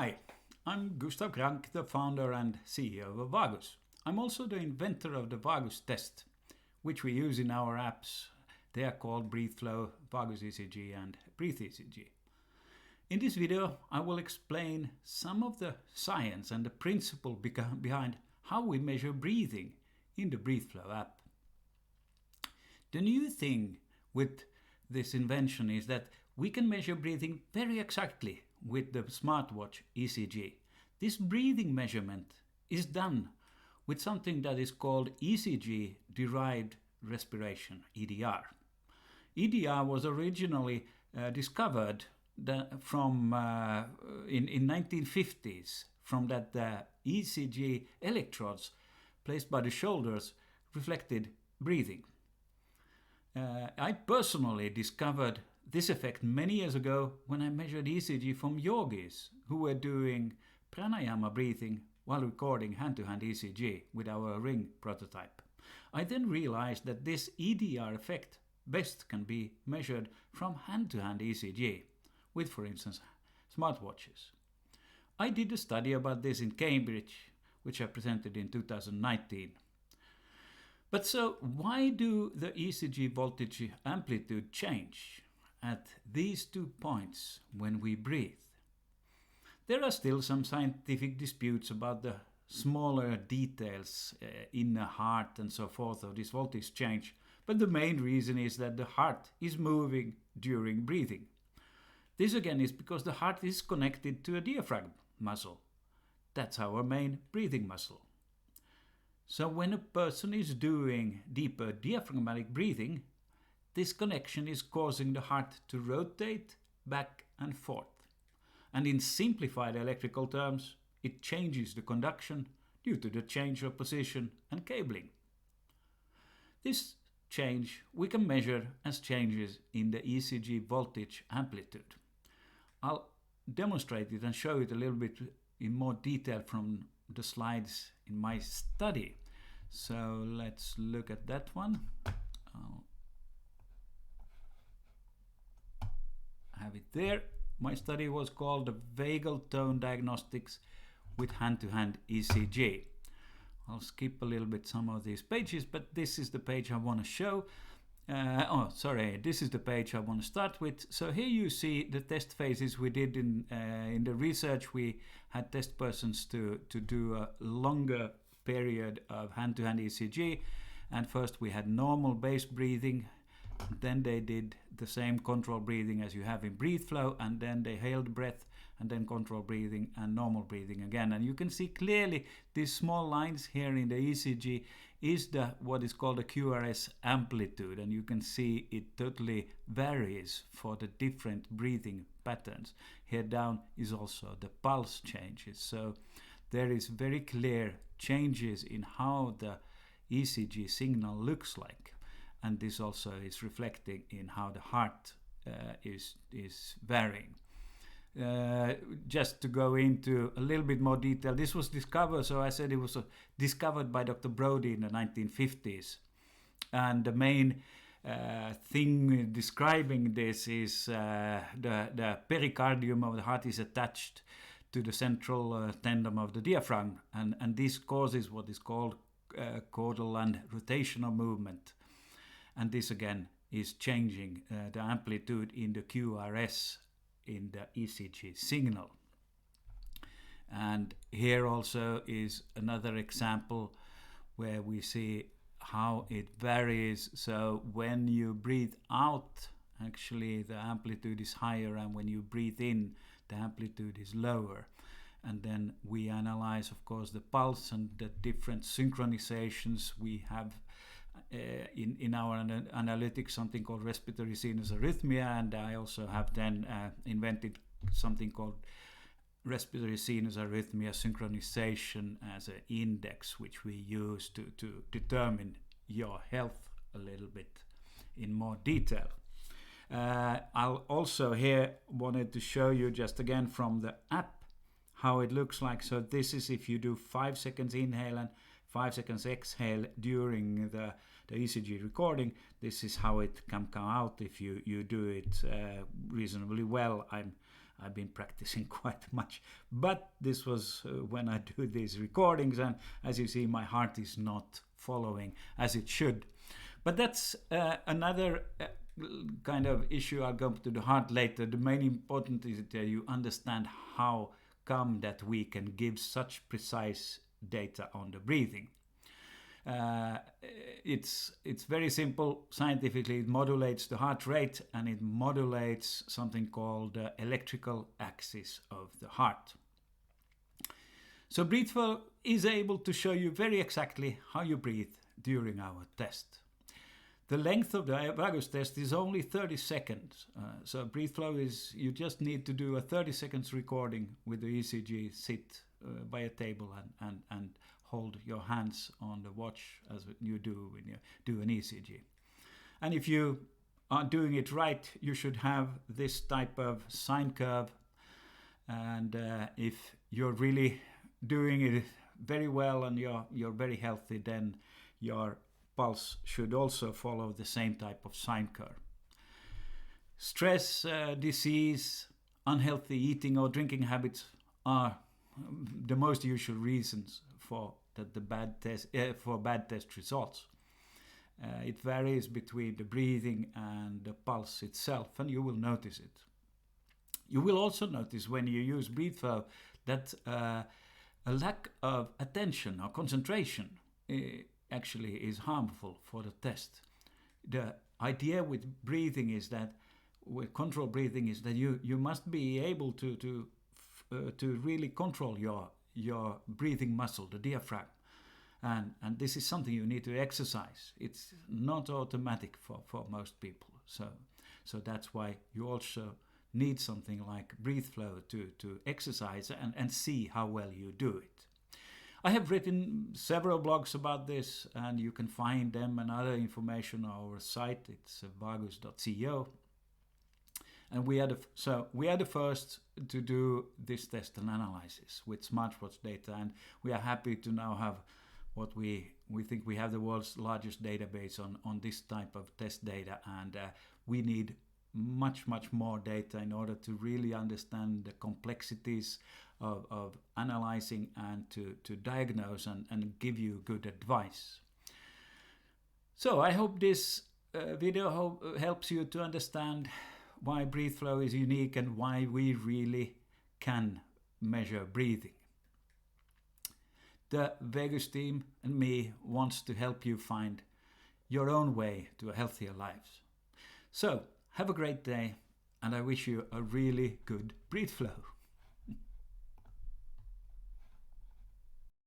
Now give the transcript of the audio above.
Hi, I'm Gustaf Kranck, the founder and CEO of Vagus. I'm also the inventor of the Vagus test, which we use in our apps. They are called Breathe Flow, Vagus ECG and Breathe ECG. In this video, I will explain some of the science and the principle behind how we measure breathing in the Breathe Flow app. The new thing with this invention is that we can measure breathing very exactly with the smartwatch ECG. This breathing measurement is done with something that is called ECG-derived respiration, EDR. EDR was originally discovered from in 1950s from that the ECG electrodes placed by the shoulders reflected breathing. I personally discovered this effect many years ago when I measured ECG from yogis who were doing pranayama breathing while recording hand-to-hand ECG with our ring prototype. I then realized that this EDR effect best can be measured from hand-to-hand ECG with, for instance, smartwatches. I did a study about this in Cambridge, which I presented in 2019. But so why do the ECG voltage amplitude change at these 2 points when we breathe? There are still some scientific disputes about the smaller details in the heart and so forth of this voltage change, but the main reason is that the heart is moving during breathing. This again is because the heart is connected to a diaphragm muscle. That's our main breathing muscle. So when a person is doing deeper diaphragmatic breathing, this connection is causing the heart to rotate back and forth. And in simplified electrical terms, it changes the conduction due to the change of position and cabling. This change we can measure as changes in the ECG voltage amplitude. I'll demonstrate it and show it a little bit in more detail from the slides in my study. So let's look at that one. I'll have it there. My study was called the Vagal Tone Diagnostics with Hand-to-Hand ECG. I'll skip a little bit some of these pages, but this is the page I want to show. This is the page I want to start with. So here you see the test phases we did in the research. We had test persons to do a longer period of hand-to-hand ECG, and first we had normal base breathing, then they did the same control breathing as you have in Breathe Flow, and then they held breath and then control breathing and normal breathing again. And you can see clearly these small lines here in the ECG is what is called the QRS amplitude, and you can see it totally varies for the different breathing patterns. Here down is also the pulse changes, so there is very clear changes in how the ECG signal looks like. And this also is reflecting in how the heart is varying. Just to go into a little bit more detail, this was discovered, so I said it was discovered by Dr. Brody in the 1950s. And the main thing describing this is the pericardium of the heart is attached to the central tendon of the diaphragm, and this causes what is called caudal and rotational movement. And this again is changing the amplitude in the QRS in the ECG signal. And here also is another example where we see how it varies. So when you breathe out, actually the amplitude is higher, and when you breathe in, the amplitude is lower. And then we analyze, of course, the pulse and the different synchronizations we have in our analytics, something called respiratory sinus arrhythmia, and I also have then invented something called respiratory sinus arrhythmia synchronization as an index, which we use to determine your health a little bit in more detail. I'll also here wanted to show you just again from the app how it looks like. So this is if you do 5 seconds inhale and 5 seconds exhale during the ECG recording. This is how it can come out if you do it reasonably well. I've been practicing quite much, but this was when I do these recordings, and as you see, my heart is not following as it should. But that's another kind of issue. I'll go to the heart later. The main important is that you understand how come that we can give such precise data on the breathing. It's very simple. Scientifically, it modulates the heart rate, and it modulates something called the electrical axis of the heart. So BreatheFlow is able to show you very exactly how you breathe during our test. The length of the vagus test is only 30 seconds. So BreatheFlow is, you just need to do a 30 seconds recording with the ECG, sit by a table and hold your hands on the watch as you do when you do an ECG. And if you are doing it right, you should have this type of sine curve. And if you're really doing it very well and you're very healthy, then your pulse should also follow the same type of sine curve. Stress, disease, unhealthy eating or drinking habits are the most usual reasons for bad test results. It varies between the breathing and the pulse itself, and you will notice it. You will also notice when you use BreatheFlow that a lack of attention or concentration actually is harmful for the test. The idea with breathing is that, with controlled breathing, is that you must be able to really control your breathing muscle, the diaphragm, and this is something you need to exercise. It's not automatic for most people, so that's why you also need something like BreatheFlow to exercise and see how well you do it. I have written several blogs about this, and you can find them and other information on our site. It's vagus.co. And we are the first to do this test and analysis with smartwatch data, and we are happy to now have what we think we have the world's largest database on this type of test data, and we need much more data in order to really understand the complexities of analyzing and to diagnose and give you good advice. So I hope this video helps you to understand why BreatheFlow is unique and why we really can measure breathing. The Vagus team and me wants to help you find your own way to a healthier life. So have a great day, and I wish you a really good BreatheFlow.